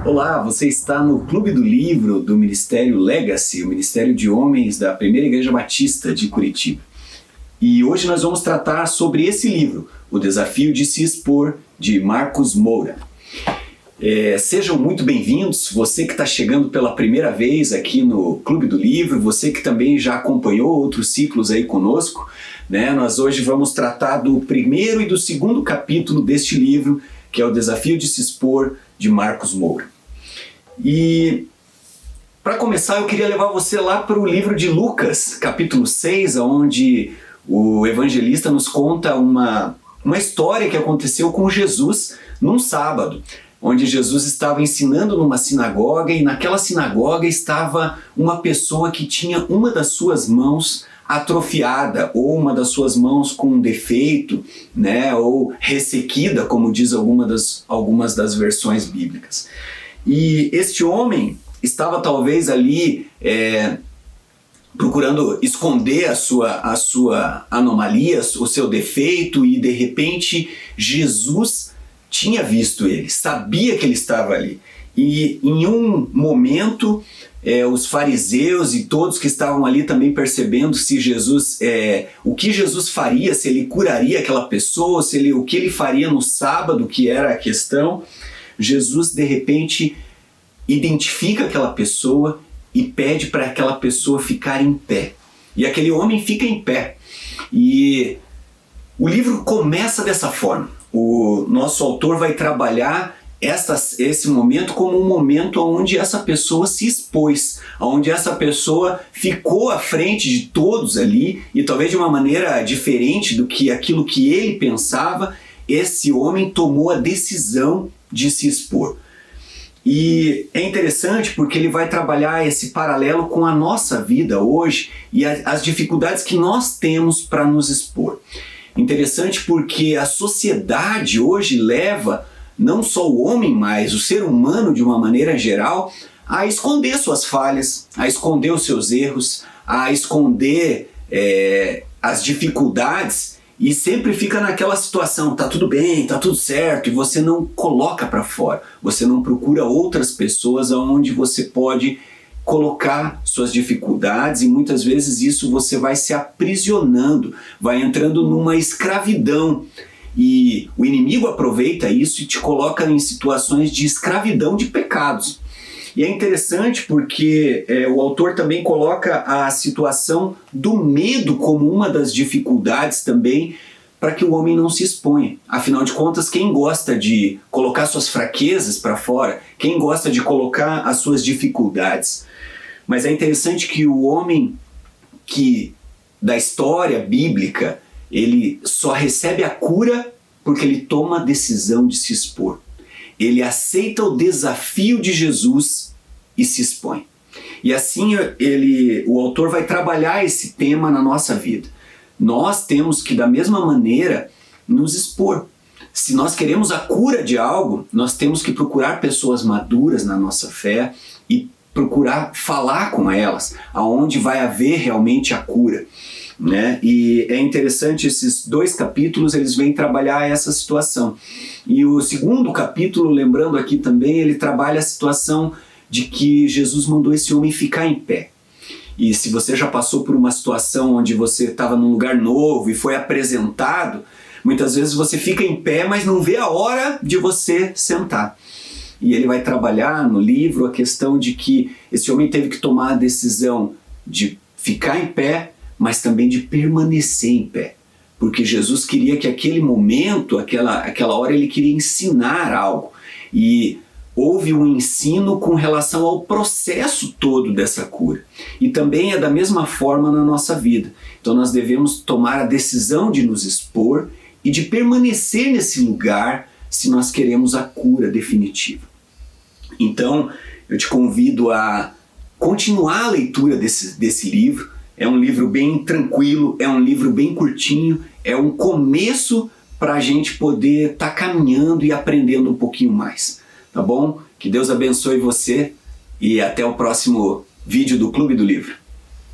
Olá, você está no Clube do Livro do Ministério Legacy, o Ministério de Homens da Primeira Igreja Batista de Curitiba. E hoje nós vamos tratar sobre esse livro, O Desafio de se Expor, de Marcos Moura. Sejam muito bem-vindos, você que está chegando pela primeira vez aqui no Clube do Livro, você que também já acompanhou outros ciclos aí conosco, né? Nós hoje vamos tratar do primeiro e do segundo capítulo deste livro, que é O Desafio de se Expor, de Marcos Moura. E para começar eu queria levar você lá para o livro de Lucas, capítulo 6, onde o evangelista nos conta uma história que aconteceu com Jesus num sábado, onde Jesus estava ensinando numa sinagoga e naquela sinagoga estava uma pessoa que tinha uma das suas mãos atrofiada ou uma das suas mãos com um defeito, né, ou ressequida, como diz algumas das versões bíblicas. E este homem estava talvez ali procurando esconder a sua anomalia, o seu defeito, e de repente Jesus tinha visto ele, sabia que ele estava ali. E em um momento os fariseus e todos que estavam ali também percebendo se Jesus, o que Jesus faria, se ele curaria aquela pessoa, o que ele faria no sábado, que era a questão. Jesus de repente identifica aquela pessoa e pede para aquela pessoa ficar em pé. E aquele homem fica em pé. E o livro começa dessa forma. O nosso autor vai trabalhar esse momento como um momento onde essa pessoa se expôs, onde essa pessoa ficou à frente de todos ali, e talvez de uma maneira diferente do que aquilo que ele pensava, esse homem tomou a decisão de se expor. E é interessante porque ele vai trabalhar esse paralelo com a nossa vida hoje e as dificuldades que nós temos para nos expor. Interessante porque a sociedade hoje leva não só o homem, mas o ser humano de uma maneira geral a esconder suas falhas, a esconder os seus erros, a esconder as dificuldades, e sempre fica naquela situação, tá tudo bem, tá tudo certo, e você não coloca para fora, você não procura outras pessoas onde você pode colocar suas dificuldades, e muitas vezes isso você vai se aprisionando, vai entrando numa escravidão, e o inimigo aproveita isso e te coloca em situações de escravidão de pecados. E é interessante porque o autor também coloca a situação do medo como uma das dificuldades também para que o homem não se exponha. Afinal de contas, quem gosta de colocar suas fraquezas para fora? Quem gosta de colocar as suas dificuldades? Mas é interessante que o homem que da história bíblica, ele só recebe a cura porque ele toma a decisão de se expor. Ele aceita o desafio de Jesus e se expõe. E assim o autor vai trabalhar esse tema na nossa vida. Nós temos que, da mesma maneira, nos expor. Se nós queremos a cura de algo, nós temos que procurar pessoas maduras na nossa fé e procurar falar com elas, aonde vai haver realmente a cura, né? E é interessante, esses dois capítulos eles vêm trabalhar essa situação. E o segundo capítulo, lembrando aqui também, ele trabalha a situação de que Jesus mandou esse homem ficar em pé. E se você já passou por uma situação onde você estava num lugar novo e foi apresentado, muitas vezes você fica em pé, mas não vê a hora de você sentar. E ele vai trabalhar no livro a questão de que esse homem teve que tomar a decisão de ficar em pé, mas também de permanecer em pé. Porque Jesus queria que aquele momento, aquela hora, ele queria ensinar algo. E houve um ensino com relação ao processo todo dessa cura. E também é da mesma forma na nossa vida. Então nós devemos tomar a decisão de nos expor e de permanecer nesse lugar se nós queremos a cura definitiva. Então eu te convido a continuar a leitura desse livro. É um livro bem tranquilo, é um livro bem curtinho, é um começo para a gente poder estar caminhando e aprendendo um pouquinho mais. Tá bom? Que Deus abençoe você e até o próximo vídeo do Clube do Livro.